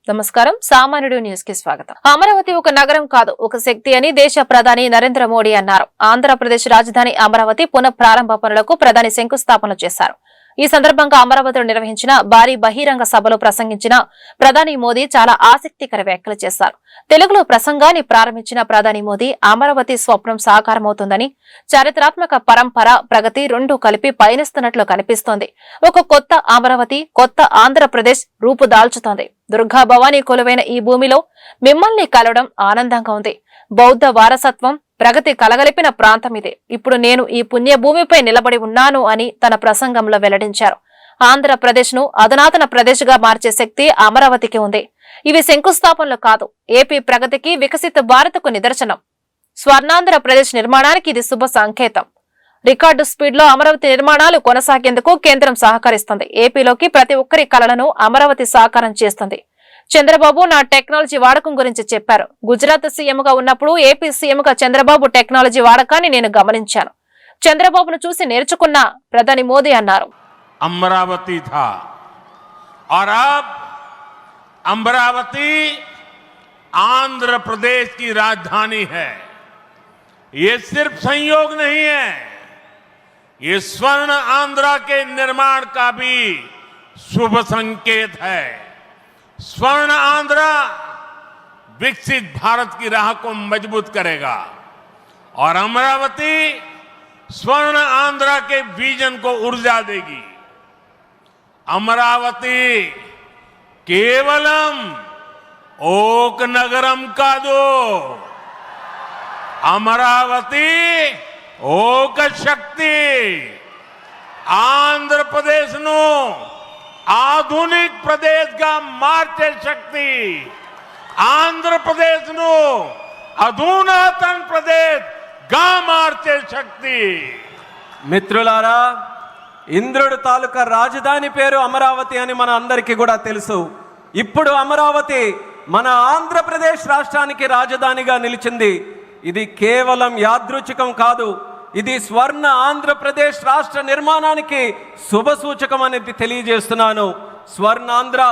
నమస్కారం సామాన్యుడు న్యూస్ కి స్వాగతం. అమరావతి ఒక నగరం కాదు, ఒక శక్తి అని దేశ ప్రధాని నరేంద్ర మోడీ అన్నారు. ఆంధ్రప్రదేశ్ రాజధాని అమరావతి పునః ప్రారంభ పనులకు ప్రధాని శంకుస్థాపన చేశారు. ఈ సందర్భంగా అమరావతిలో నిర్వహించిన భారీ బహిరంగ సభలో ప్రసంగించిన ప్రధాని మోదీ చాలా ఆసక్తికర వ్యాఖ్యలు చేశారు. తెలుగులో ప్రసంగాన్ని ప్రారంభించిన ప్రధాని మోదీ అమరావతి స్వప్నం సాకారమవుతుందని, చారిత్రాత్మక పరంపర ప్రగతి రెండూ కలిపి పయనిస్తున్నట్లు కనిపిస్తోంది. ఒక కొత్త అమరావతి, కొత్త ఆంధ్రప్రదేశ్ రూపుదాల్చుతోంది. దుర్గా భవానీ కొలువైన ఈ భూమిలో మిమ్మల్ని కలవడం ఆనందంగా ఉంది. బౌద్ధ వారసత్వం ప్రగతి కలగలిపిన ప్రాంతం ఇదే. ఇప్పుడు నేను ఈ పుణ్య భూమిపై నిలబడి ఉన్నాను అని తన ప్రసంగంలో వెల్లడించారు. ఆంధ్రప్రదేశ్ ను అధునాతన ప్రదేశ్ గా మార్చే శక్తి అమరావతికి ఉంది. ఇవి శంకుస్థాపనలు కాదు, ఏపీ ప్రగతికి, వికసిత భారత్కు నిదర్శనం. స్వర్ణాంధ్రప్రదేశ్ నిర్మాణానికి ఇది శుభ సంకేతం. రికార్డు స్పీడ్ లో అమరావతి నిర్మాణాలు కొనసాగేందుకు కేంద్రం సహకరిస్తుంది. ఏపీలోకి ప్రతి ఒక్కరి కలలను అమరావతి సాకారం చేస్తుంది. చంద్రబాబు నా టెక్నాలజీ వాడకం గురించి చెప్పారు. గుజరాత్ సీఎంగా ఉన్నప్పుడు ఏపీ సీఎంగా చంద్రబాబు టెక్నాలజీ వాడకాన్ని నేను గమనించాను. చంద్రబాబును చూసి నేర్చుకున్న ప్రధాని మోదీ అన్నారు. अमरावती था और अब अमरावती आंध्र प्रदेश की राजधानी है। ये सिर्फ संयोग नहीं है, ये स्वर्ण आंध्रा के निर्माण का भी शुभ संकेत है। स्वर्ण आंध्रा विकसित भारत की राह को मजबूत करेगा और अमरावती स्वर्ण आंध्रा के विजन को ऊर्जा देगी। अमरावती केवलम ओक नगरम कादु, अमरावती ओक शक्ति आंध्र प्रदेश नु आधुनिक प्रदेश का मार्चे शक्ति, आंध्र प्रदेश नु अधुनातन प्रदेश गा मार्चे शक्ति। మిత్రులారా, ఇంద్రుడు తాలూకా రాజధాని పేరు అమరావతి అని మన అందరికీ కూడా తెలుసు. ఇప్పుడు అమరావతి మన ఆంధ్రప్రదేశ్ రాష్ట్రానికి రాజధానిగా నిలిచింది. ఇది కేవలం యాదృచ్ఛికం కాదు, ఇది స్వర్ణ ఆంధ్రప్రదేశ్ రాష్ట్ర నిర్మాణానికి శుభ సూచకం అనేది తెలియజేస్తున్నాను. స్వర్ణాంధ్ర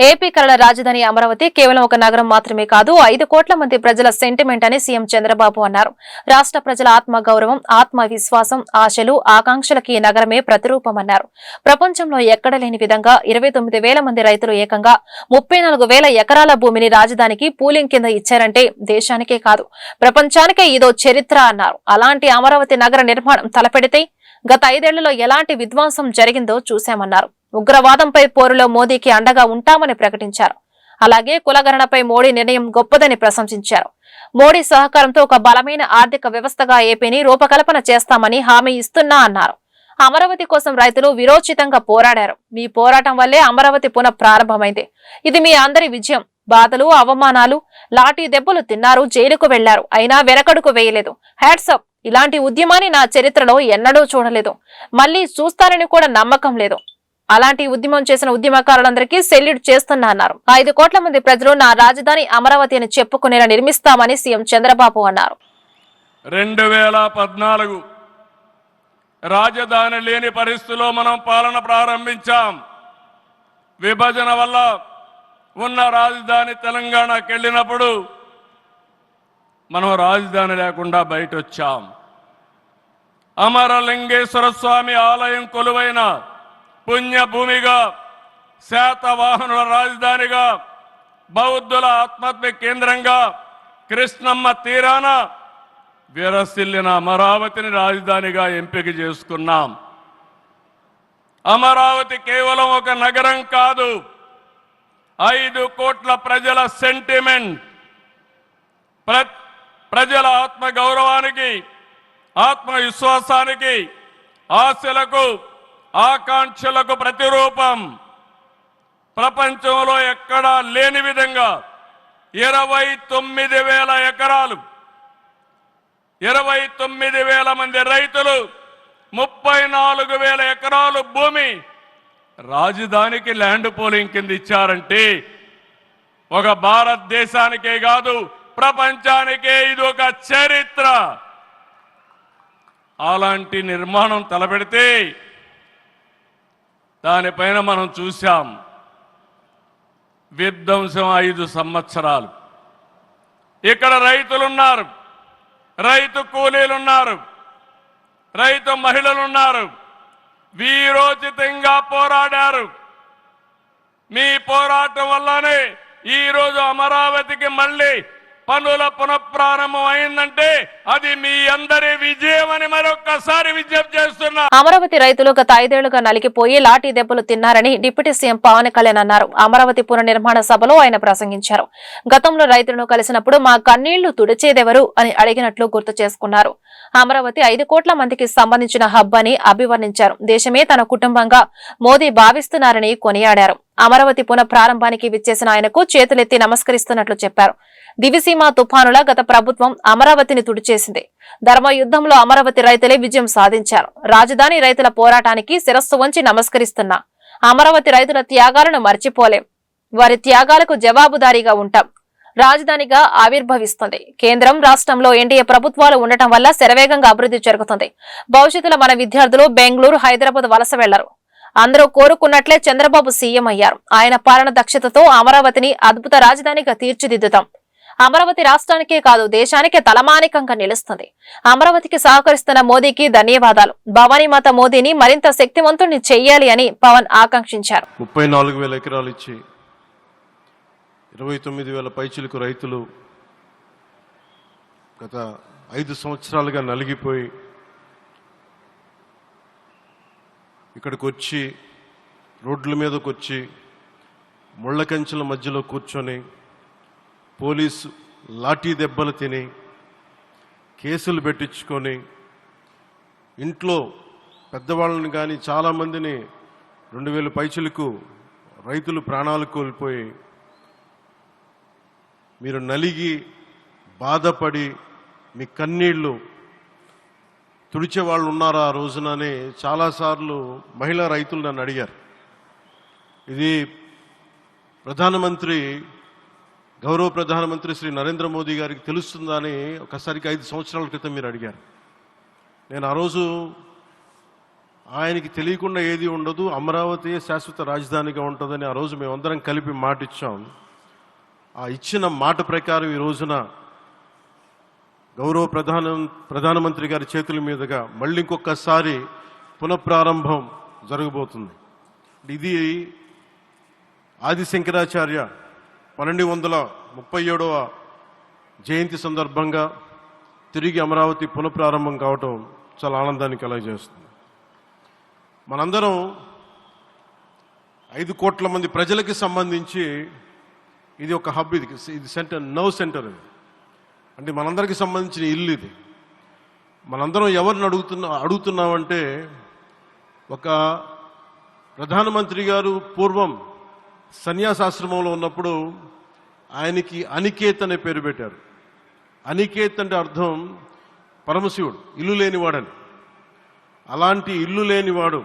ఏపీ కళల రాజధాని అమరావతి కేవలం ఒక నగరం మాత్రమే కాదు, 5 కోట్ల మంది ప్రజల సెంటిమెంట్ అని సీఎం చంద్రబాబు అన్నారు. రాష్ట్ర ప్రజల ఆత్మగౌరవం, ఆత్మవిశ్వాసం, ఆశలు, ఆకాంక్షలకి ఈ నగరమే ప్రతిరూపమన్నారు. ప్రపంచంలో ఎక్కడ లేని విధంగా 29,000 మంది రైతులు ఏకంగా 34,000 ఎకరాల భూమిని రాజధానికి పూలింగ్ కింద ఇచ్చారంటే దేశానికే కాదు ప్రపంచానికే ఇదో చరిత్ర అన్నారు. అలాంటి అమరావతి నగర నిర్మాణం తలపెడితే గత 5 ఏళ్లలో ఎలాంటి విధ్వంసం జరిగిందో చూశామన్నారు. ఉగ్రవాదంపై పోరులో మోదీకి అండగా ఉంటామని ప్రకటించారు. అలాగే కులగణనపై మోడీ నిర్ణయం గొప్పదని ప్రశంసించారు. మోడీ సహకారంతో ఒక బలమైన ఆర్థిక వ్యవస్థగా ఏపీని రూపకల్పన చేస్తామని హామీ ఇస్తున్నా అన్నారు. అమరావతి కోసం రైతులు విరోచితంగా పోరాడారు. మీ పోరాటం వల్లే అమరావతి పునః ప్రారంభమైంది. ఇది మీ అందరి విజయం. బాధలు, అవమానాలు, లాఠీ దెబ్బలు తిన్నారు, జైలుకు వెళ్లారు, అయినా వెనకడుకు వేయలేదు. హ్యాట్సప్. ఇలాంటి ఉద్యమాన్ని నా చరిత్రలో ఎన్నడూ చూడలేదు, మళ్లీ చూస్తారని కూడా నమ్మకం లేదు. అలాంటి ఉద్యమం చేసిన ఉద్యమకారులందరికీ సెల్యూట్ చేస్తున్నా అన్నారు. 5 కోట్ల మంది ప్రజలు నా రాజధాని అమరావతి అని చెప్పుకునేలా నిర్మిస్తామని సీఎం చంద్రబాబు అన్నారు. 2014 రాజధాని లేని పరిస్థితుల్లో మనం పాలన ప్రారంభించాం. విభజన వల్ల ఉన్న రాజధాని తెలంగాణకి వెళ్ళినప్పుడు మనం రాజధాని లేకుండా బయట వచ్చాం. అమరలింగేశ్వర స్వామి ఆలయం కొలువైన పుణ్యభూమిగా, శాతవాహనుల రాజధానిగా, బౌద్ధుల ఆత్మహత్య కేంద్రంగా, కృష్ణమ్మ తీరాన విరసిల్లిన అమరావతిని రాజధానిగా ఎంపిక చేసుకున్నాం. అమరావతి కేవలం ఒక నగరం కాదు, 5 కోట్ల ప్రజల సెంటిమెంట్. ప్రజల ఆత్మగౌరవానికి, ఆత్మవిశ్వాసానికి, ఆశలకు, ఆకాంక్షలకు ప్రతిరూపం. ప్రపంచంలో ఎక్కడా లేని విధంగా 29,000 ఎకరాలు, 29,000 మంది రైతులు, 34,000 ఎకరాలు భూమి రాజధానికి ల్యాండ్ పోలింగ్ కింద ఇచ్చారంటే ఒక భారతదేశానికే కాదు ప్రపంచానికే ఇది ఒక చరిత్ర. అలాంటి నిర్మాణం తలపెడితే దానిపైన మనం చూశాం. విధ్వంసం 5 సంవత్సరాలు. ఇక్కడ రైతులున్నారు, రైతు కూలీలున్నారు, రైతు మహిళలున్నారు, వీరోచితంగా పోరాడారు. మీ పోరాటం వల్లనే ఈరోజు అమరావతికి మళ్ళీ పనుల పునఃప్రారంభం అయిందంటే అది మీ అందరి విజయం అని మరొక్కసారి విజ్ఞప్తి చేస్తున్నా. అమరావతి రైతులు గత 5 ఏళ్లుగా నలిగిపోయి లాఠీ దెబ్బలు తిన్నారని డిప్యూటీ సీఎం పవన్ కళ్యాణ్ అన్నారు. అమరావతి పునర్నిర్మాణ సభలో ఆయన ప్రసంగించారు. గతంలో రైతులను కలిసినప్పుడు మా కన్నీళ్లు తుడిచేదెవరు అని అడిగినట్లు గుర్తు చేసుకున్నారు. అమరావతి 5 కోట్ల మందికి సంబంధించిన హబ్ అని అభివర్ణించారు. దేశమే తన కుటుంబంగా మోదీ భావిస్తున్నారని కొనియాడారు. అమరావతి పునః ప్రారంభానికి విచ్చేసిన ఆయనకు చేతులెత్తి నమస్కరిస్తున్నట్లు చెప్పారు. దివిసీమ తుఫానులా గత ప్రభుత్వం అమరావతిని తుడిచేసింది. ధర్మ యుద్ధంలో అమరావతి రైతులే విజయం సాధించారు. రాజధాని రైతుల పోరాటానికి శిరస్సు వంచి నమస్కరిస్తున్నా. అమరావతి రైతుల త్యాగాలను మర్చిపోలేం. వారి త్యాగాలకు జవాబుదారీగా ఉంటాం. రాజధానిగా ఆవిర్భవిస్తుంది. కేంద్రం రాష్ట్రంలో ఎన్డీఏ ప్రభుత్వాలు ఉండటం వల్ల శరవేగంగా అభివృద్ధి జరుగుతుంది. భవిష్యత్తులో మన విద్యార్థులు బెంగళూరు, హైదరాబాద్ వలస వెళ్లరు. అందరూ కోరుకున్నట్లే చంద్రబాబు సీఎం అయ్యారు. ఆయన పాలన దక్షతతో అమరావతిని అద్భుత రాజధానిగా తీర్చిదిద్దుతాం. అమరావతి రాష్ట్రానికే కాదు దేశానికే తలమానికంగా నిలుస్తుంది. అమరావతికి సహకరిస్తున్న మోదీకి ధన్యవాదాలు. భవానీ మాత మోదీని మరింత శక్తివంతుణ్ణి చెయ్యాలి అని పవన్ ఆకాంక్షించారు. 34,000 ఎకరాలు ఇచ్చి 29,000 పైచిలకు రైతులు గత 5 సంవత్సరాలుగా నలిగిపోయి ఇక్కడికి వచ్చి రోడ్ల మీదకి వచ్చి ముళ్ళ కంచెల మధ్యలో కూర్చొని పోలీసు లాఠీ దెబ్బలు తిని కేసులు పెట్టించుకొని ఇంట్లో పెద్దవాళ్ళని కానీ చాలామందిని 2,000 పైచిలకు రైతులు ప్రాణాలు కోల్పోయి మీరు నలిగి బాధపడి మీ కన్నీళ్లు తుడిచే వాళ్ళు ఉన్నారా ఆ రోజునని చాలాసార్లు మహిళా రైతులు నన్ను అడిగారు. ఇది గౌరవ ప్రధానమంత్రి శ్రీ నరేంద్ర మోదీ గారికి తెలుస్తుందా అని ఒకసారికి 5 సంవత్సరాల క్రితం మీరు అడిగారు. నేను ఆ రోజు ఆయనకి తెలియకుండా ఏది ఉండదు, అమరావతి శాశ్వత రాజధానిగా ఉంటుందని ఆ రోజు మేమందరం కలిపి మాట ఇచ్చాం. ఆ ఇచ్చిన మాట ప్రకారం ఈ రోజున గౌరవ ప్రధానమంత్రి గారి చేతుల మీదుగా మళ్ళీ ఇంకొకసారి పునఃప్రారంభం జరగబోతుంది. ఇది ఆది శంకరాచార్య 1237వ జయంతి సందర్భంగా తిరిగి అమరావతి పునఃప్రారంభం కావటం చాలా ఆనందాన్ని కలగజేస్తుంది. మనందరం 5 కోట్ల మంది ప్రజలకి సంబంధించి ఇది ఒక హబ్, ఇది సెంటర్, నవ్ సెంటర్. ఇది అంటే మనందరికీ సంబంధించిన ఇల్లు. ఇది మనందరం ఎవరిని అడుగుతున్నామంటే ఒక ప్రధానమంత్రి గారు పూర్వం సన్యాసాశ్రమంలో ఉన్నప్పుడు ఆయనకి అనికేత్ అనే పేరు పెట్టారు. అనికేత్ అంటే అర్థం పరమశివుడు, ఇల్లు లేనివాడని. అలాంటి ఇల్లు లేనివాడు,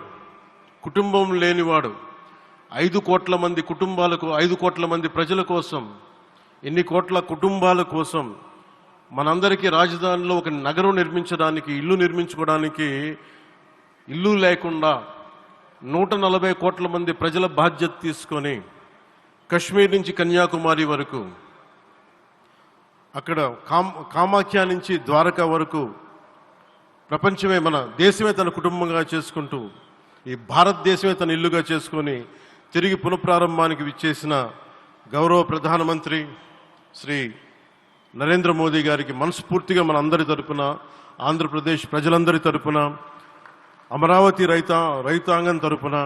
కుటుంబం లేనివాడు 5 కోట్ల మంది కుటుంబాలకు, 5 కోట్ల మంది ప్రజల కోసం, ఎన్ని కోట్ల కుటుంబాల కోసం మనందరికీ రాజధానిలో ఒక నగరం నిర్మించడానికి, ఇల్లు నిర్మించుకోవడానికి ఇల్లు లేకుండా 140 కోట్ల మంది ప్రజల బాధ్యత తీసుకొని కశ్మీర్ నుంచి కన్యాకుమారి వరకు, అక్కడ కామాఖ్య నుంచి ద్వారకా వరకు ప్రపంచమే, మన దేశమే తన కుటుంబంగా చేసుకుంటూ ఈ భారతదేశమే తన ఇల్లుగా చేసుకొని తిరిగి పునఃప్రారంభానికి విచ్చేసిన గౌరవ ప్రధానమంత్రి శ్రీ నరేంద్ర మోదీ గారికి మనస్ఫూర్తిగా మన అందరి తరపున, ఆంధ్రప్రదేశ్ ప్రజలందరి తరపున, అమరావతి రైతాంగం తరపున,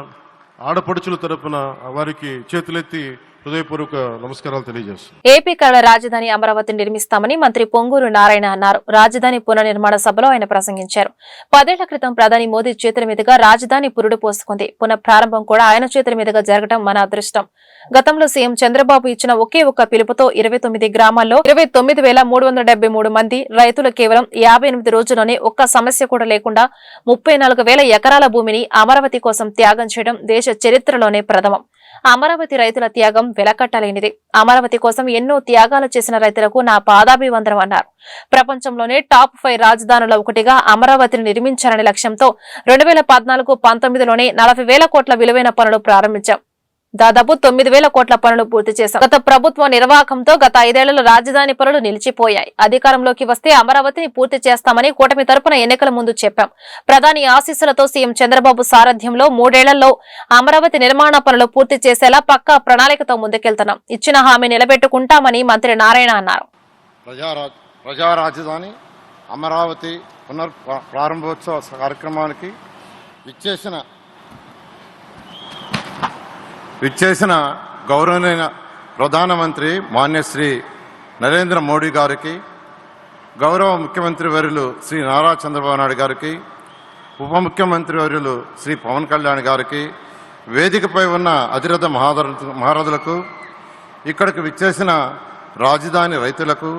ఆడపడుచుల తరపున వారికి చేతులెత్తి హృదయపూర్వక నమస్కారాలు తెలియజేస్తున్నాను. ఏపీ కళ రాజధాని అమరావతిని నిర్మిస్తామని మంత్రి పొంగూరు నారాయణ అన్నారు. రాజధాని పునర్నిర్మాణ సభలో ఆయన ప్రసంగించారు. 10 ఏళ్ల క్రితం ప్రధాని మోదీ చేతుల మీదుగా రాజధాని పురుడు పోసుకుంది. పునః ప్రారంభం కూడా ఆయన చేతుల మీదుగా జరగడం మన అదృష్టం. గతంలో సీఎం చంద్రబాబు ఇచ్చిన ఒకే ఒక్క పిలుపుతో 29 గ్రామాల్లో 29,373 మంది రైతులు కేవలం 58 రోజుల్లోనే ఒక్క సమస్య కూడా లేకుండా 34,000 ఎకరాల భూమిని అమరావతి కోసం త్యాగం చేయడం దేశ చరిత్రలోనే ప్రథమం. అమరావతి రైతుల త్యాగం వెలకట్టలేనిది. అమరావతి కోసం ఎన్నో త్యాగాలు చేసిన రైతులకు నా పాదాభివందనం అన్నారు. ప్రపంచంలోనే టాప్ 5 రాజధానుల ఒకటిగా అమరావతిని నిర్మించాలనే లక్ష్యంతో 2014-19లోనే 40,000 కోట్ల విలువైన పనులు ప్రారంభించాం. దాదాపు 9,000 కోట్ల పనులు పూర్తి చేశాం. గత ప్రభుత్వ నిర్వాహకంతో గత 5 ఏళ్లలో రాజధాని పనులు నిలిచిపోయాయి. అధికారంలోకి వస్తే అమరావతిని పూర్తి చేస్తామని కూటమి తరపున ఎన్నికల ముందు చెప్పాం. ప్రధాని ఆశీస్సులతో సీఎం చంద్రబాబు సారథ్యంలో 3 ఏళ్లలో అమరావతి నిర్మాణ పనులు పూర్తి చేసేలా పక్కా ప్రణాళికతో ముందుకెళ్తున్నాం. ఇచ్చిన హామీ నిలబెట్టుకుంటామని మంత్రి నారాయణ అన్నారు. ప్రజా రాజధాని అమరావతి ప్రారంభోత్సవ కార్యక్రమానికి విచ్చేసిన గౌరవనీయ ప్రధానమంత్రి మాన్యశ్రీ నరేంద్ర మోడీ గారికి, గౌరవ ముఖ్యమంత్రి వర్యులు శ్రీ నారా చంద్రబాబు నాయుడు గారికి, ఉప ముఖ్యమంత్రి వర్యులు శ్రీ పవన్ కళ్యాణ్ గారికి, వేదికపై ఉన్న అతిరథ మహారథులకు, ఇక్కడికి విచ్చేసిన రాజధాని రైతులకు,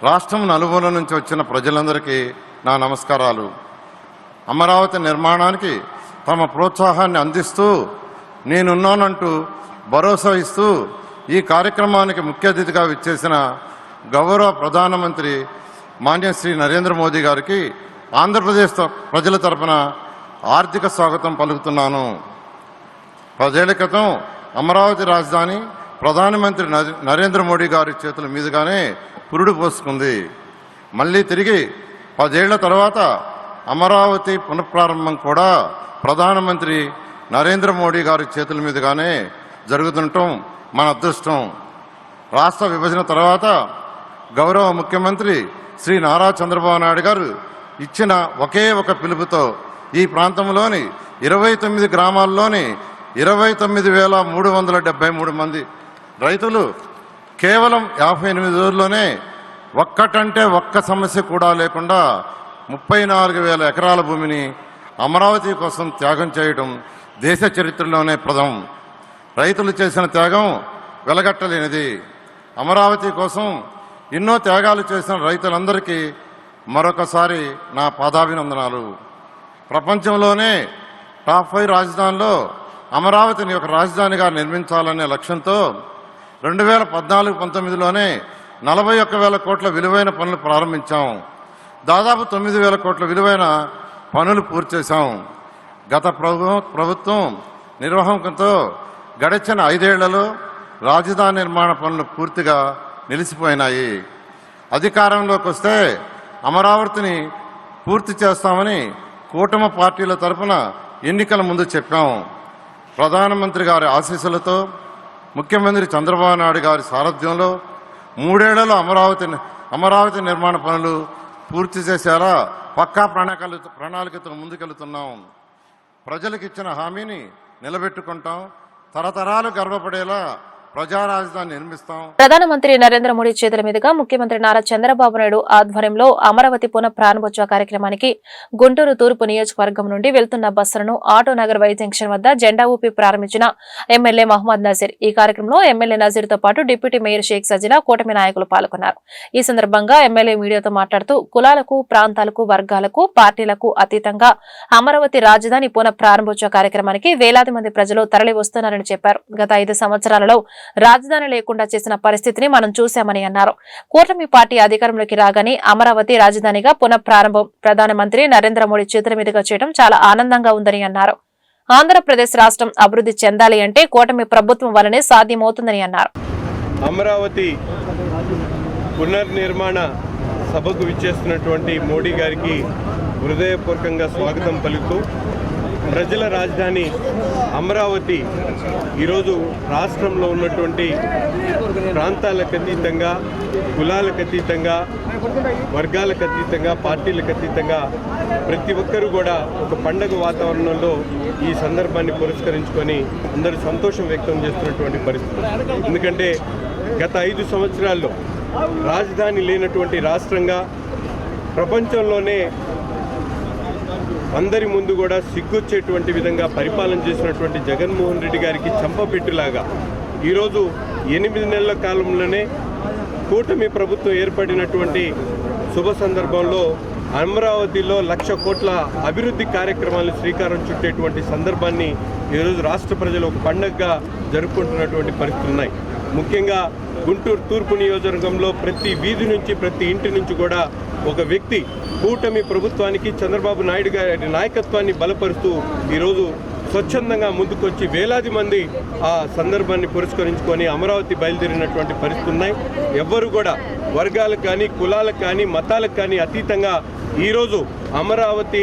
రాష్ట్రం నలుమూల నుంచి వచ్చిన ప్రజలందరికీ నా నమస్కారాలు. అమరావతి నిర్మాణానికి తమ ప్రోత్సాహాన్ని అందిస్తూ నేనున్నానంటూ భరోసా ఇస్తూ ఈ కార్యక్రమానికి ముఖ్య అతిథిగా విచ్చేసిన గౌరవ ప్రధానమంత్రి మాన్యశ్రీ నరేంద్ర మోదీ గారికి ఆంధ్రప్రదేశ్ ప్రజల తరపున ఆర్థిక స్వాగతం పలుకుతున్నాను. 10 ఏళ్ల క్రితం అమరావతి రాజధాని ప్రధానమంత్రి నరేంద్ర మోడీ గారి చేతుల మీదుగానే పురుడు పోసుకుంది. మళ్ళీ తిరిగి 10 ఏళ్ల తర్వాత అమరావతి పునఃప్రారంభం కూడా ప్రధానమంత్రి నరేంద్ర మోడీ గారి చేతుల మీదుగానే జరుగుతుండటం మన అదృష్టం. రాష్ట్ర విభజన తర్వాత గౌరవ ముఖ్యమంత్రి శ్రీ నారా చంద్రబాబు నాయుడు గారు ఇచ్చిన ఒకే ఒక పిలుపుతో ఈ ప్రాంతంలోని 29 గ్రామాల్లోని 29,373 మంది రైతులు కేవలం 58 రోజుల్లోనే ఒక్కటంటే ఒక్క సమస్య కూడా లేకుండా 34,000 ఎకరాల భూమిని అమరావతి కోసం త్యాగం చేయడం దేశ చరిత్రలోనే ప్రథమం. రైతులు చేసిన త్యాగం వెలగట్టలేనిది. అమరావతి కోసం ఎన్నో త్యాగాలు చేసిన రైతులందరికీ మరొకసారి నా పాదాభినందనాలు. ప్రపంచంలోనే టాప్ 5 రాజధానిలో అమరావతిని ఒక రాజధానిగా నిర్మించాలనే లక్ష్యంతో 2014-19లోనే 41,000 కోట్ల విలువైన పనులు ప్రారంభించాం. దాదాపు 9,000 కోట్ల విలువైన పనులు పూర్తి చేశాం. గత ప్రభుత్వం నిర్వాహకంతో గడిచిన 5 ఏళ్లలో రాజధాని నిర్మాణ పనులు పూర్తిగా నిలిచిపోయినాయి. అధికారంలోకి వస్తే అమరావతిని పూర్తి చేస్తామని కూటమి పార్టీల తరఫున ఎన్నికల ముందు చెప్పాం. ప్రధానమంత్రి గారి ఆశీస్సులతో ముఖ్యమంత్రి చంద్రబాబు నాయుడు గారి సారథ్యంలో 3 ఏళ్లలో అమరావతి నిర్మాణ పనులు పూర్తి చేసేలా పక్కా ప్రణాళికతో ముందుకెళ్తున్నాం. ప్రజలకు ఇచ్చిన హామీని నిలబెట్టుకుంటాం. తరతరాలు గర్వపడేలా ప్రజా రాజధాని నిర్మిస్తాం. ప్రధానమంత్రి నరేంద్ర మోడీ చేతుల మీదుగా ముఖ్యమంత్రి నారా చంద్రబాబు నాయుడు ఆధ్వర్యంలో అమరావతి పునః ప్రారంభోత్సవ కార్యక్రమానికి గుంటూరు తూర్పు నియోజకవర్గం నుండి వెళ్తున్న బస్సులను ఆటో నగర్ వై జంక్షన్ వద్ద జెండా ఊపి ప్రారంభించిన ఎమ్మెల్యే మహమ్మద్ నజీర్. ఈ కార్యక్రమంలో ఎమ్మెల్యే నజీర్ తో పాటు డిప్యూటీ మేయర్ షేక్ సజిలా, కూటమి నాయకులు పాల్గొన్నారు. ఈ సందర్భంగా ఎమ్మెల్యే మీడియాతో మాట్లాడుతూ కులాలకు, ప్రాంతాలకు, వర్గాలకు, పార్టీలకు అతీతంగా అమరావతి రాజధాని పునః ప్రారంభోత్సవ కార్యక్రమానికి వేలాది మంది ప్రజలు తరలి వస్తున్నారని చెప్పారు. గత 5 సంవత్సరాలలో రాజధాని లేకుండా చేసిన పరిస్థితిని మనం చూశామని అన్నారు. కూటమి పార్టీ అధికారంలోకి రాగానే అమరావతి రాజధానిగా పునః ప్రారంభం ప్రధానమంత్రి నరేంద్ర మోడీ చేతుల మీదుగా చేయడం చాలా ఆనందంగా ఉందని అన్నారు. ఆంధ్రప్రదేశ్ రాష్ట్రం అభివృద్ధి చెందాలి అంటే కూటమి ప్రభుత్వం వల్లనే సాధ్యమవుతుందని అన్నారు. అమరావతి పునర్నిర్మాణ సభకు విచ్చేస్తున్నటువంటి మోడీ గారికి హృదయపూర్వకంగా స్వాగతం పలుకుతూ ప్రజల రాజధాని అమరావతి ఈరోజు రాష్ట్రంలో ఉన్నటువంటి ప్రాంతాలకు అతీతంగా, కులాలకు అతీతంగా, వర్గాలకు అతీతంగా, పార్టీలకు అతీతంగా ప్రతి ఒక్కరూ కూడా ఒక పండగ వాతావరణంలో ఈ సందర్భాన్ని పురస్కరించుకొని అందరూ సంతోషం వ్యక్తం చేస్తున్నటువంటి పరిస్థితి. ఎందుకంటే గత 5 సంవత్సరాల్లో రాజధాని లేనటువంటి రాష్ట్రంగా ప్రపంచంలోనే అందరి ముందు కూడా సిగ్గొచ్చేటువంటి విధంగా పరిపాలన చేసినటువంటి జగన్మోహన్ రెడ్డి గారికి చంపపెట్టులాగా ఈరోజు 8 నెలల కాలంలోనే కూటమి ప్రభుత్వం ఏర్పడినటువంటి శుభ సందర్భంలో అమరావతిలో 1,00,000 కోట్ల అభివృద్ధి కార్యక్రమాలను శ్రీకారం చుట్టేటువంటి సందర్భాన్ని ఈరోజు రాష్ట్ర ప్రజలు ఒక పండుగగా జరుపుకుంటున్నటువంటి పరిస్థితులు ఉన్నాయి. ముఖ్యంగా గుంటూరు తూర్పు నియోజకవర్గంలో ప్రతి వీధి నుంచి, ప్రతి ఇంటి నుంచి కూడా ఒక వ్యక్తి కూటమి ప్రభుత్వానికి, చంద్రబాబు నాయుడు గారి నాయకత్వాన్ని బలపరుస్తూ ఈరోజు స్వచ్ఛందంగా ముందుకొచ్చి వేలాది మంది ఆ సందర్భాన్ని పురస్కరించుకొని అమరావతి బయలుదేరినటువంటి పరిస్థితులు ఉన్నాయి. ఎవ్వరు కూడా వర్గాలకు కానీ కులాలకు కానీ మతాలకు కానీ అతీతంగా ఈరోజు అమరావతి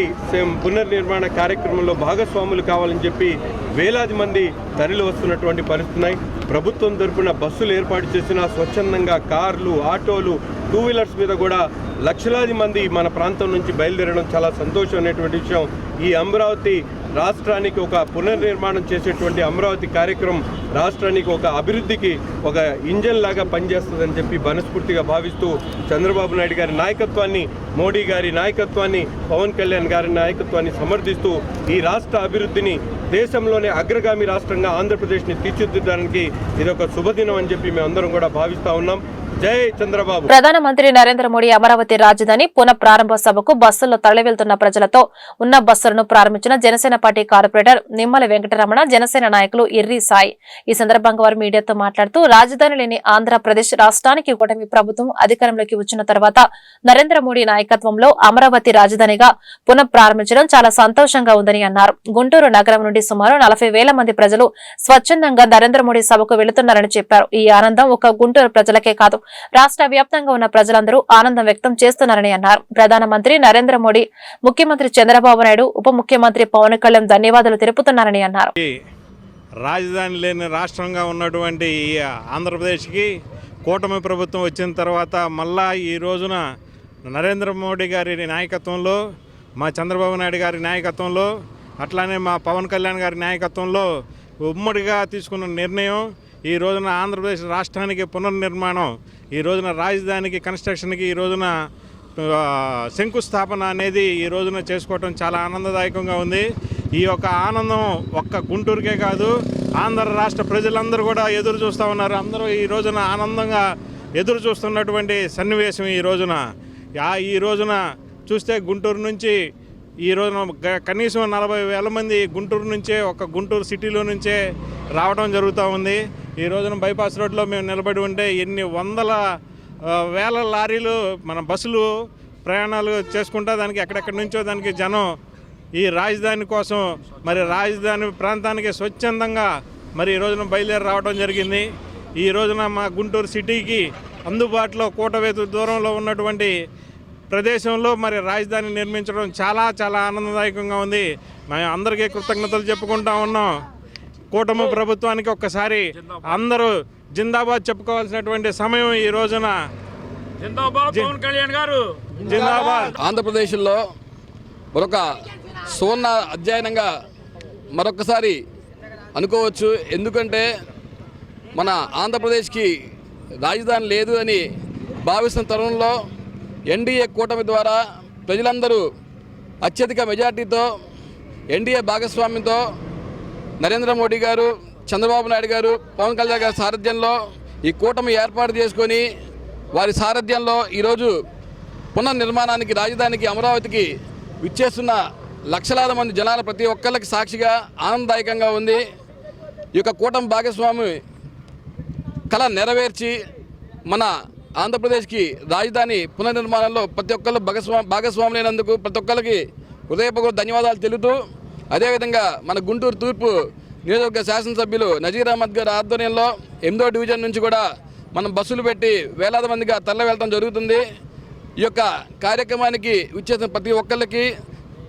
పునర్నిర్మాణ కార్యక్రమంలో భాగస్వాములు కావాలని చెప్పి వేలాది మంది తరలి వస్తున్నటువంటి పరిస్థితున్నాయి. ప్రభుత్వం తరపున బస్సులు ఏర్పాటు చేసిన స్వచ్ఛందంగా కార్లు, ఆటోలు, 2 వీలర్స్ మీద కూడా లక్షలాది మంది మన ప్రాంతం నుంచి బయలుదేరడం చాలా సంతోషం అనేటువంటి విషయం. ఈ అమరావతి రాష్ట్రానికి ఒక పునర్నిర్మాణం చేసేటువంటి అమరావతి కార్యక్రమం రాష్ట్రానికి ఒక అభివృద్ధికి ఒక ఇంజన్ లాగా పనిచేస్తుందని చెప్పి మనస్ఫూర్తిగా భావిస్తూ చంద్రబాబు నాయుడు గారి నాయకత్వాన్ని, మోడీ గారి నాయకత్వాన్ని, పవన్ కళ్యాణ్ గారి నాయకత్వాన్ని సమర్థిస్తూ ఈ రాష్ట్ర అభివృద్ధిని దేశంలోనే అగ్రగామి రాష్ట్రంగా ఆంధ్రప్రదేశ్ని తీర్చిదిద్దడానికి ఇది ఒక శుభదినం అని చెప్పి మేమందరం కూడా భావిస్తా ఉన్నాం. జై చంద్రబాబు. ప్రధానమంత్రి నరేంద్ర మోడీ అమరావతి రాజధాని పునః ప్రారంభ సభకు బస్సుల్లో తరలి వెళ్తున్న ప్రజలతో ఉన్న బస్సులను ప్రారంభించిన జనసేన పార్టీ కార్పొరేటర్ నిమ్మల వెంకటరమణ, జనసేన నాయకులు ఇర్రి సాయి. ఈ సందర్భంగా వారు మీడియాతో మాట్లాడుతూ రాజధాని లేని ఆంధ్రప్రదేశ్ రాష్ట్రానికి కూటమి ప్రభుత్వం అధికారంలోకి వచ్చిన తర్వాత నరేంద్ర మోడీ నాయకత్వంలో అమరావతి రాజధానిగా పునః ప్రారంభించడం చాలా సంతోషంగా ఉందని అన్నారు. గుంటూరు నగరం నుండి సుమారు 40,000 మంది ప్రజలు స్వచ్ఛందంగా నరేంద్ర మోడీ సభకు వెళుతున్నారని చెప్పారు. ఈ ఆనందం ఒక గుంటూరు ప్రజలకే కాదు, రాష్ట్ర వ్యాప్తంగా ఉన్న ప్రజలందరూ ఆనందం వ్యక్తం చేస్తున్నారని అన్నారు. ప్రధానమంత్రి నరేంద్ర మోడీ, ముఖ్యమంత్రి చంద్రబాబు నాయుడు, ఉప ముఖ్యమంత్రి పవన్ కళ్యాణ్ ధన్యవాదాలు తెలుపుతున్నారని అన్నారు. రాజధాని లేని రాష్ట్రంగా ఉన్నటువంటి ఈ ఆంధ్రప్రదేశ్కి కూటమి ప్రభుత్వం వచ్చిన తర్వాత మళ్ళా ఈ రోజున నరేంద్ర మోడీ గారి నాయకత్వంలో, మా చంద్రబాబు నాయుడు గారి నాయకత్వంలో, అట్లానే మా పవన్ కళ్యాణ్ గారి నాయకత్వంలో ఉమ్మడిగా తీసుకున్న నిర్ణయం ఈ రోజున ఆంధ్రప్రదేశ్ రాష్ట్రానికి పునర్నిర్మాణం, ఈ రోజున రాజధానికి కన్స్ట్రక్షన్కి ఈ రోజున శంకుస్థాపన అనేది ఈ రోజున చేసుకోవటం చాలా ఆనందదాయకంగా ఉంది. ఈ యొక్క ఆనందం ఒక్క గుంటూరుకే కాదు, ఆంధ్ర రాష్ట్ర ప్రజలందరూ కూడా ఎదురు చూస్తూ ఉన్నారు. అందరూ ఈ రోజున ఆనందంగా ఎదురు చూస్తున్నటువంటి సన్నివేశం ఈ రోజున చూస్తే గుంటూరు నుంచి ఈ రోజున కనీసం 40,000 మంది గుంటూరు నుంచే, ఒక గుంటూరు సిటీలో నుంచే రావడం జరుగుతూ ఉంది. ఈ రోజున బైపాస్ రోడ్లో మేము నిలబడి ఉంటే ఎన్ని వేల లారీలు మన బస్సులు ప్రయాణాలు చేసుకుంటా దానికి ఎక్కడెక్కడి నుంచో దానికి జనం ఈ రాజధాని కోసం మరి రాజధాని ప్రాంతానికి స్వచ్ఛందంగా మరి ఈ రోజున బయలుదేరి రావడం జరిగింది. ఈ రోజున మా గుంటూరు సిటీకి అందుబాటులో కూటవేతు దూరంలో ఉన్నటువంటి ప్రదేశంలో మరి రాజధాని నిర్మించడం చాలా చాలా ఆనందదాయకంగా ఉంది. మేము అందరికీ కృతజ్ఞతలు చెప్పుకుంటా ఉన్నాం. కూటమి ప్రభుత్వానికి ఒక్కసారి అందరూ జిందాబాద్ చెప్పుకోవాల్సినటువంటి సమయం ఈ రోజున. పవన్ కళ్యాణ్ గారు జిందాబాద్. ఆంధ్రప్రదేశ్లో మరొక సువర్ణ అధ్యయనంగా మరొకసారి అనుకోవచ్చు. ఎందుకంటే మన ఆంధ్రప్రదేశ్కి రాజధాని లేదు అని భావిస్తున్న తరుణంలో ఎన్డీఏ కూటమి ద్వారా ప్రజలందరూ అత్యధిక మెజార్టీతో ఎన్డీఏ భాగస్వామ్యంతో నరేంద్ర మోడీ గారు, చంద్రబాబు నాయుడు గారు, పవన్ కళ్యాణ్ గారి సారథ్యంలో ఈ కూటమి ఏర్పాటు చేసుకొని వారి సారథ్యంలో ఈరోజు పునర్నిర్మాణానికి రాజధానికి అమరావతికి విచ్చేస్తున్న లక్షలాది మంది జనాల ప్రతి ఒక్కరికి సాక్షిగా ఆనందదాయకంగా ఉంది. ఈ యొక్క కూటమి భాగస్వామి కళ నెరవేర్చి మన ఆంధ్రప్రదేశ్కి రాజధాని పునర్నిర్మాణంలో ప్రతి ఒక్కళ్ళు భాగస్వాములైనందుకు ప్రతి ఒక్కరికి హృదయపూర్వక ధన్యవాదాలు తెలుపుతూ, అదేవిధంగా మన గుంటూరు తూర్పు నియోజకవర్గ శాసనసభ్యులు నజీర్ అహ్మద్ గారి ఆధ్వర్యంలో 8వ డివిజన్ నుంచి కూడా మనం బస్సులు పెట్టి వేలాది మందిగా తరలి వెళ్ళడం జరుగుతుంది. ఈ యొక్క కార్యక్రమానికి విచ్చేసిన ప్రతి ఒక్కరికి,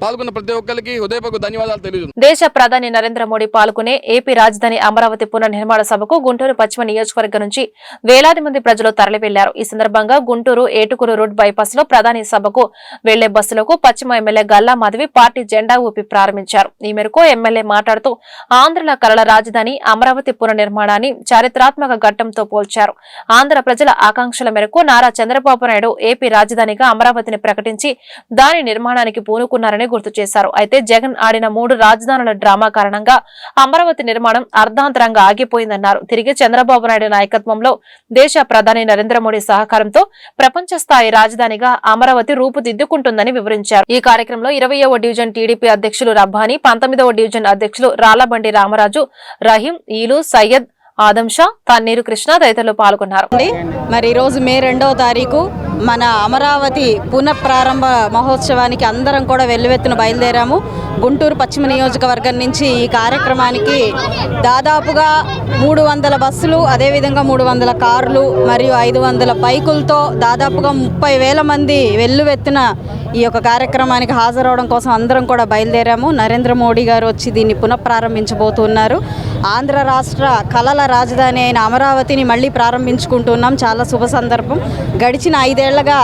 పాల్గొన్న ప్రతి ఒక్కరికి హృదయపూర్వక ధన్యవాదాలు తెలియజేస్తున్నాను. దేశ ప్రధాని నరేంద్ర మోడీ పాల్గొనే ఏపీ రాజధాని అమరావతి పునర్నిర్మాణ సభకు గుంటూరు పశ్చిమ నియోజకవర్గం నుంచి వేలాది మంది ప్రజలు తరలి వెళ్లారు. ఈ సందర్భంగా గుంటూరు ఏటుకూరు రోడ్ బైపాస్ లో ప్రధాని సభకు వెళ్లే బస్సులకు పశ్చిమ ఎమ్మెల్యే గల్లా మాధవి పార్టీ జెండా ఊపి ప్రారంభించారు. ఈ మేరకు ఎమ్మెల్యే మాట్లాడుతూ ఆంధ్రుల కలల రాజధాని అమరావతి పునర్నిర్మాణాన్ని చారిత్రాత్మక ఘట్టంతో పోల్చారు. ఆంధ్ర ప్రజల ఆకాంక్షల మేరకు నారా చంద్రబాబు నాయుడు ఏపీ రాజధానిగా అమరావతిని ప్రకటించి దాని నిర్మాణానికి పూనుకున్నారని గుర్తు చేశారు. అయితే జగన్ ఆడిన 3 రాజధానుల డ్రామా కారణంగా అమరావతి నిర్మాణం అర్ధాంతరంగా ఆగిపోయిందన్నారు. తిరిగి చంద్రబాబు నాయుడు నాయకత్వంలో దేశ ప్రధాని నరేంద్ర మోడీ సహకారంతో ప్రపంచ స్థాయి రాజధానిగా అమరావతి రూపుదిద్దుకుంటుందని వివరించారు. ఈ కార్యక్రమంలో 20వ డివిజన్ టీడీపీ అధ్యక్షులు రబ్బానీ, 19వ డివిజన్ అధ్యక్షులు రాళ్లబండి రామరాజు, రహీం, ఈలు, సయ్యద్, ఆదంషా, తన్నీరు కృష్ణ తదితరులు పాల్గొన్నారు. మరి ఈరోజు మే 2వ తారీఖు మన అమరావతి పునఃప్రారంభ మహోత్సవానికి అందరం కూడా వెల్లువెత్తున బయలుదేరాము. గుంటూరు పశ్చిమ నియోజకవర్గం నుంచి ఈ కార్యక్రమానికి దాదాపుగా 300 బస్సులు, అదేవిధంగా 300 కార్లు మరియు 500 బైకులతో దాదాపుగా 30,000 మంది వెల్లువెత్తిన ఈ యొక్క కార్యక్రమానికి హాజరవడం కోసం అందరం కూడా బయలుదేరాము. నరేంద్ర మోడీ గారు వచ్చి దీన్ని పునఃప్రారంభించబోతున్నారు. ఆంధ్ర రాష్ట్ర కళల రాజధాని అయిన అమరావతిని మళ్ళీ ప్రారంభించుకుంటున్నాం. చాలా శుభ సందర్భం. గడిచిన 5 ఏళ్లుగా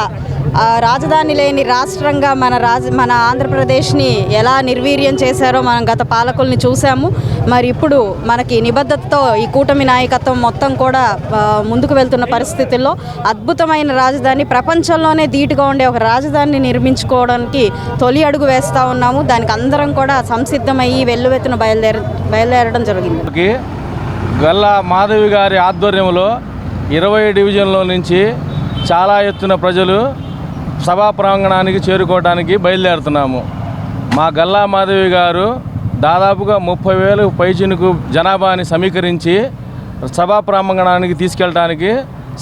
రాజధాని లేని రాష్ట్రంగా మన ఆంధ్రప్రదేశ్ని ఎలా నిర్వీర్యం చేశారో మనం గత పాలకుల్ని చూసాము. మరి ఇప్పుడు మనకి నిబద్ధతతో ఈ కూటమి నాయకత్వం మొత్తం కూడా ముందుకు వెళ్తున్న పరిస్థితుల్లో అద్భుతమైన రాజధాని, ప్రపంచంలోనే ధీటుగా ఉండే ఒక రాజధానిని నిర్మించుకోవడానికి తొలి అడుగు వేస్తూ ఉన్నాము. దానికి అందరం కూడా సంసిద్ధమయ్యి వెల్లువెత్తున బయలుదేరడం జరిగింది. గల్లా మాధవి గారి ఆధ్వర్యంలో 20 డివిజన్ల నుంచి చాలా ఎత్తున ప్రజలు సభా ప్రాంగణానికి చేరుకోవడానికి బయలుదేరుతున్నాము. మా గల్లా మాధవి గారు దాదాపుగా 30,000 పైచినుకు జనాభాని సమీకరించి సభా ప్రాంగణానికి తీసుకెళ్ళడానికి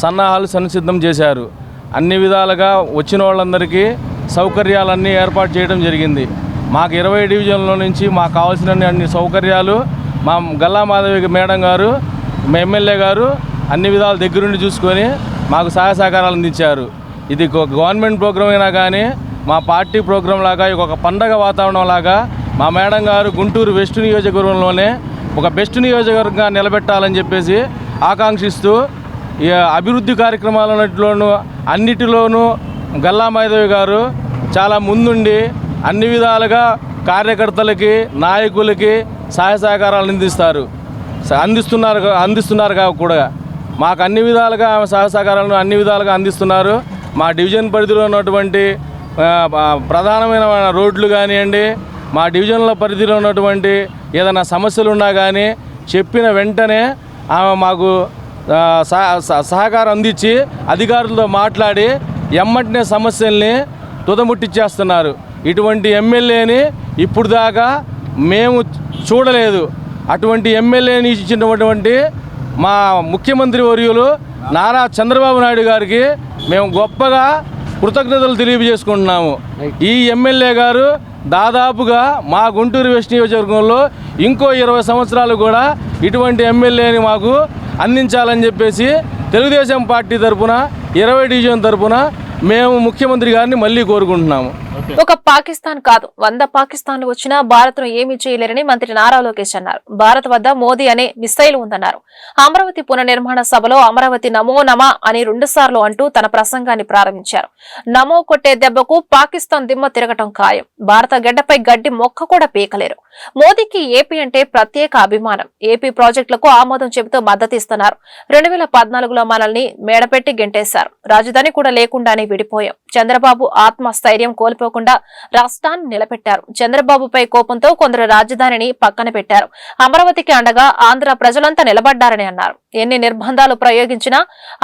సన్నాహాలు సంసిద్ధం చేశారు. అన్ని విధాలుగా వచ్చిన వాళ్ళందరికీ సౌకర్యాలన్నీ ఏర్పాటు చేయడం జరిగింది. మాకు 20 డివిజన్ల నుంచి మాకు కావాల్సిన అన్ని సౌకర్యాలు మా గల్లా మాధవి మేడం గారు, మా ఎమ్మెల్యే గారు అన్ని విధాల దగ్గరుండి చూసుకొని మాకు సహాయ సహకారాలు అందించారు. ఇది గవర్నమెంట్ ప్రోగ్రాం అయినా కానీ మా పార్టీ ప్రోగ్రాం లాగా ఒక పండగ వాతావరణం లాగా మా మేడం గారు గుంటూరు వెస్ట్ నియోజకవర్గంలోనే ఒక బెస్ట్ నియోజకవర్గంగా నిలబెట్టాలని చెప్పేసి ఆకాంక్షిస్తూ ఈ అభివృద్ధి అన్నిటిలోనూ గల్లా మాధవి గారు చాలా ముందుండి అన్ని విధాలుగా కార్యకర్తలకి, నాయకులకి సహాయ సహకారాలు అందిస్తున్నారు కూడా. మాకు అన్ని విధాలుగా సహాయ సహకారాలను అన్ని విధాలుగా అందిస్తున్నారు. మా డివిజన్ పరిధిలో ఉన్నటువంటి ప్రధానమైన రోడ్లు కానివ్వండి, మా డివిజన్ల పరిధిలో ఉన్నటువంటి ఏదైనా సమస్యలు ఉన్నా కానీ చెప్పిన వెంటనే ఆమె మాకు సహకారం అందించి అధికారులతో మాట్లాడి ఎమ్మటినే సమస్యల్ని తుదముట్టిచ్చేస్తున్నారు. ఇటువంటి ఎమ్మెల్యేని ఇప్పుడు దాకా మేము చూడలేదు. అటువంటి ఎమ్మెల్యేని ఇచ్చినటువంటి మా ముఖ్యమంత్రి వర్యులు నారా చంద్రబాబు నాయుడు గారికి మేము గొప్పగా కృతజ్ఞతలు తెలియజేసుకుంటున్నాము. ఈ ఎమ్మెల్యే గారు దాదాపుగా మా గుంటూరు వెస్ట్ నియోజకవర్గంలో ఇంకో 20 సంవత్సరాలు కూడా ఇటువంటి ఎమ్మెల్యేని మాకు అందించాలని చెప్పేసి తెలుగుదేశం పార్టీ తరఫున 20 డివిజన్ తరఫున మేము ముఖ్యమంత్రి గారిని మళ్ళీ కోరుకుంటున్నాము. ఒక పాకిస్తాన్ కాదు 100 పాకిస్తాన్లు వచ్చినా భారత్ ను ఏమీ చేయలేరని మంత్రి నారా లోకేష్ అన్నారు. భారత్ వద్ద మోదీ అనే మిసైల్ ఉందన్నారు. అమరావతి పునర్నిర్మాణ సభలో అమరావతి నమో నమ అని 2 సార్లు అంటూ తన ప్రసంగాన్ని ప్రారంభించారు. నమో కొట్టే దెబ్బకు పాకిస్తాన్ దిమ్మ తిరగటం ఖాయం. భారత గడ్డపై గడ్డి మొక్క కూడా పీకలేరు. మోదీకి ఏపీ అంటే ప్రత్యేక అభిమానం. ఏపీ ప్రాజెక్టులకు ఆమోదం చెబుతూ మద్దతిస్తున్నారు. 2014లో మనల్ని మేడపెట్టి గెంటేశారు. రాజధాని కూడా లేకుండానే విడిపోయాం. చంద్రబాబు ఆత్మస్థైర్యం కోల్పోకుండా రాష్ట్రాన్ని నిలబెట్టారు. చంద్రబాబుపై కోపంతో కొందరు రాజధానిని పక్కన పెట్టారు. అమరావతికి అండగా ఆంధ్ర ప్రజలంతా నిలబడ్డారని అన్నారు. ఎన్ని నిర్బంధాలు ప్రయోగించినా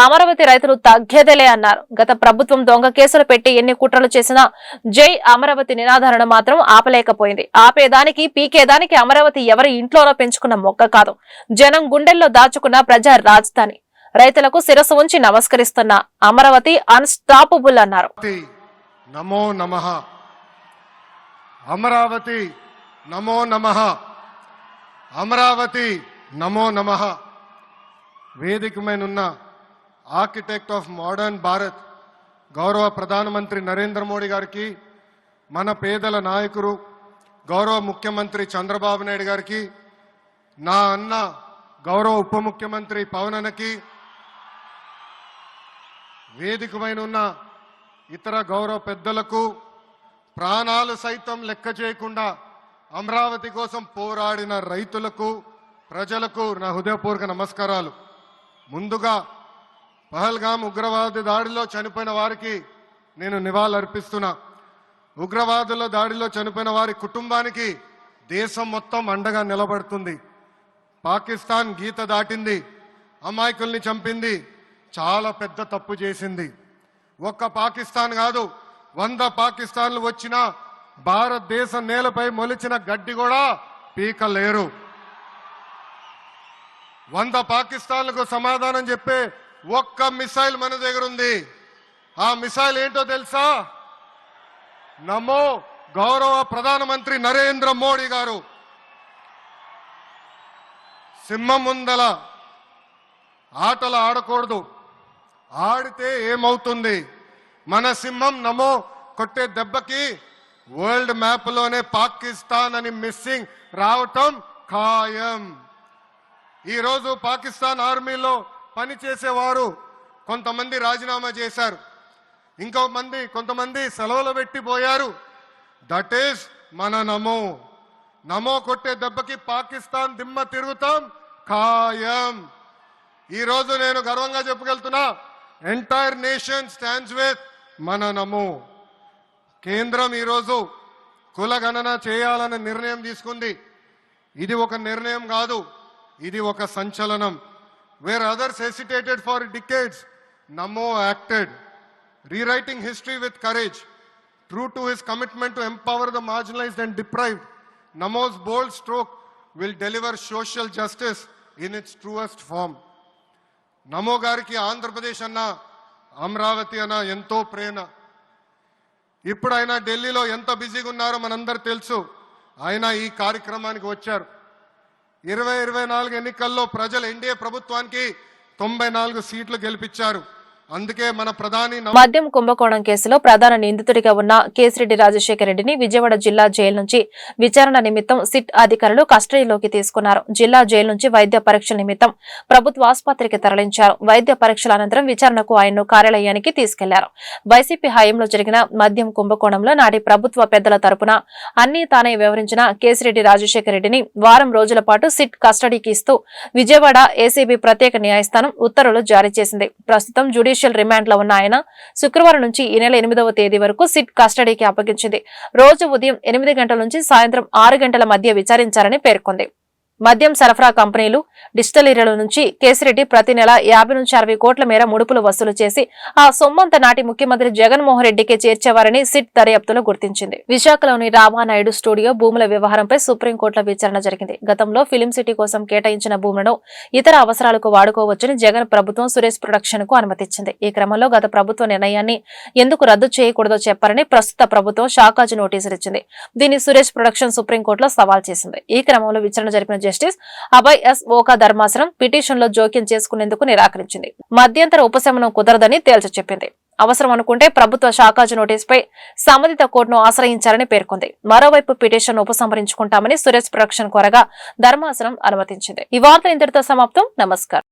అమరావతి రైతులు తగ్గేదేలే అన్నారు. గత ప్రభుత్వం దొంగ కేసులు పెట్టి ఎన్ని కుట్రలు చేసినా జై అమరావతి నినాదాలను మాత్రం ఆపలేకపోయింది. ఆపేదానికి పీకేదానికి అమరావతి ఎవరి ఇంట్లోనో పెంచుకున్న మొక్క కాదు, జనం గుండెల్లో దాచుకున్న ప్రజా రాజధాని. రైతులకు శిరస్సు ఉంచి నమస్కరిస్తున్న అమరావతి అన్స్టాపబుల్ అన్నారు. నమో నమః అమరావతి, నమో నమః అమరావతి, నమో నమః. వేదికమైనున్న ఆర్కిటెక్ట్ ఆఫ్ మోడర్న్ భారత్ గౌరవ ప్రధానమంత్రి నరేంద్ర మోడీ గారికి, మన పేదల నాయకుడు గౌరవ ముఖ్యమంత్రి చంద్రబాబు నాయుడు గారికి, నా అన్న గౌరవ ఉప ముఖ్యమంత్రి పవన్ అన్నకి, వేదికమైనున్న ఇతర గౌరవ పెద్దలకు, ప్రాణాలు సైతం లెక్క చేయకుండా అమరావతి కోసం పోరాడిన రైతులకు, ప్రజలకు నా హృదయపూర్వక నమస్కారాలు. ముందుగా పహల్గామ్ ఉగ్రవాద దాడిలో చనిపోయిన వారికి నేను నివాళులర్పిస్తున్నా. ఉగ్రవాదుల దాడిలో చనిపోయిన వారి కుటుంబానికి దేశం మొత్తం అండగా నిలబడుతుంది. పాకిస్తాన్ గీత దాటింది, అమాయకుల్ని చంపింది, చాలా పెద్ద తప్పు చేసింది. ఒక్క పాకిస్తాన్ కాదు, 100 పాకిస్తాన్లు వచ్చినా భారతదేశం నేలపై మొలిచిన గడ్డి కూడా పీకలేరు. 100 పాకిస్తాన్లకు సమాధానం చెప్పే ఒక్క మిసైల్ మన దగ్గర ఉంది. ఆ మిసైల్ ఏంటో తెలుసా? నమో గౌరవ ప్రధానమంత్రి నరేంద్ర మోడీ గారు సింహం ముందల ఆటలు ఆడకూడదు, ఆడితే ఏమవుతుంది? మన సింహం నమో కొట్టే దెబ్బకి వరల్డ్ మ్యాప్ లోనే పాకిస్తాన్ అని మిస్సింగ్ రావటం ఖాయం. ఈరోజు పాకిస్తాన్ ఆర్మీలో పనిచేసేవారు కొంతమంది రాజీనామా చేశారు, కొంతమంది సెలవులు పెట్టిపోయారు. దట్ ఈస్ మన నమో. నమో కొట్టే దెబ్బకి పాకిస్తాన్ దిమ్మ తిరుగుతాం ఖాయం. ఈరోజు నేను గర్వంగా చెప్పగలుగుతున్నా, ఎంటైర్ నేషన్ స్టాండ్స్ విత్ మన నమో. కేంద్రం ఈరోజు కులగణన చేయాలనే నిర్ణయం తీసుకుంది. ఇది ఒక నిర్ణయం కాదు, ఇది ఒక సంచలనం. Wear others hesitated for decades, Namo acted, rewriting history with courage. True to his commitment to empower the marginalized and deprived, Namo's bold stroke will deliver social justice in its truest form. Namo gariki Andhra Pradesh anna, Amravati anna ento prena. ఇప్పుడు ఆయన ఢిల్లీలో ఎంత బిజీగా ఉన్నారో మనందరూ తెలుసు. ఆయన ఈ కార్యక్రమానికి వచ్చారు. 2024 ఎన్నికల్లో ప్రజలు ఎన్డీఏ ప్రభుత్వానికి 94 సీట్లు గెలిపించారు. అందుకే మన ప్రధాని మద్యం కుంభకోణం కేసులో ప్రధాన నిందితుడిగా ఉన్న కేసిరెడ్డి రాజశేఖర రెడ్డిని విజయవాడ జిల్లా జైలు నుంచి విచారణ నిమిత్తం సిట్ అధికారులు కస్టడీలోకి తీసుకున్నారు. జిల్లా జైలు నుంచి వైద్య పరీక్షల నిమిత్తం ప్రభుత్వ ఆసుపత్రికి తరలించారు. వైద్య పరీక్షల అనంతరం విచారణకు ఆయన్ను కార్యాలయానికి తీసుకెళ్లారు. వైసీపీ హయాంలో జరిగిన మద్యం కుంభకోణంలో నాటి ప్రభుత్వ పెద్దల తరపున అన్ని తానే వివరించిన కేసిరెడ్డి రాజశేఖర రెడ్డిని వారం రోజుల పాటు సిట్ కస్టడీకి ఇస్తూ విజయవాడ ఏసీబీ ప్రత్యేక న్యాయస్థానం ఉత్తర్వులు జారీ చేసింది. ప్రస్తుతం జ్యుడిషియల్ రిమాండ్ లో ఉన్న ఆయన శుక్రవారం నుంచి ఈ నెల 8వ తేదీ వరకు సిట్ కస్టడీకి అప్పగించింది. రోజు ఉదయం 8 గంటల నుంచి సాయంత్రం 6 గంటల మధ్య విచారించారని పేర్కొంది. మద్యం సరఫరా కంపెనీలు, డిస్టిలరీల నుంచి కేసిరెడ్డి ప్రతి నెల 50 నుంచి 60 కోట్ల మేర ముడుపులు వసూలు చేసి ఆ సొమ్మంత నాటి ముఖ్యమంత్రి జగన్మోహన్ రెడ్డికి చేర్చేవారని సిట్ దర్యాప్తులో గుర్తించింది. విశాఖలోని రామానాయుడు స్టూడియో భూముల వ్యవహారంపై సుప్రీంకోర్టులో విచారణ జరిగింది. గతంలో ఫిలిం సిటీ కోసం కేటాయించిన భూములను ఇతర అవసరాలకు వాడుకోవచ్చని జగన్ ప్రభుత్వం సురేష్ ప్రొడక్షన్ కు అనుమతిచ్చింది. ఈ క్రమంలో గత ప్రభుత్వ నిర్ణయాన్ని ఎందుకు రద్దు చేయకూడదో చెప్పారని ప్రస్తుత ప్రభుత్వం షాకాజు నోటీసులు ఇచ్చింది. దీన్ని సురేష్ ప్రొడక్షన్ సుప్రీంకోర్టులో సవాల్ చేసింది. ఈ క్రమంలో విచారణ జరిపిన జస్టిస్ అభయ్ ఎస్ ఓకా ధర్మాసనం పిటిషన్ లో జోక్యం చేసుకునేందుకు నిరాకరించింది. మధ్యంతర ఉపశమనం కుదరదని తేల్చి చెప్పింది. అవసరం అనుకుంటే ప్రభుత్వ షాకాజు నోటీసుపై సంబంధిత కోర్టును ఆశ్రయించాలని పేర్కొంది. మరోవైపు పిటిషన్ ఉపసంహరించుకుంటామని సురేష్ ప్రొడక్షన్ కోరగా ధర్మాసనం అనుమతించింది. ఈ వార్త ఇంతటితో సమాప్తం. నమస్కారం.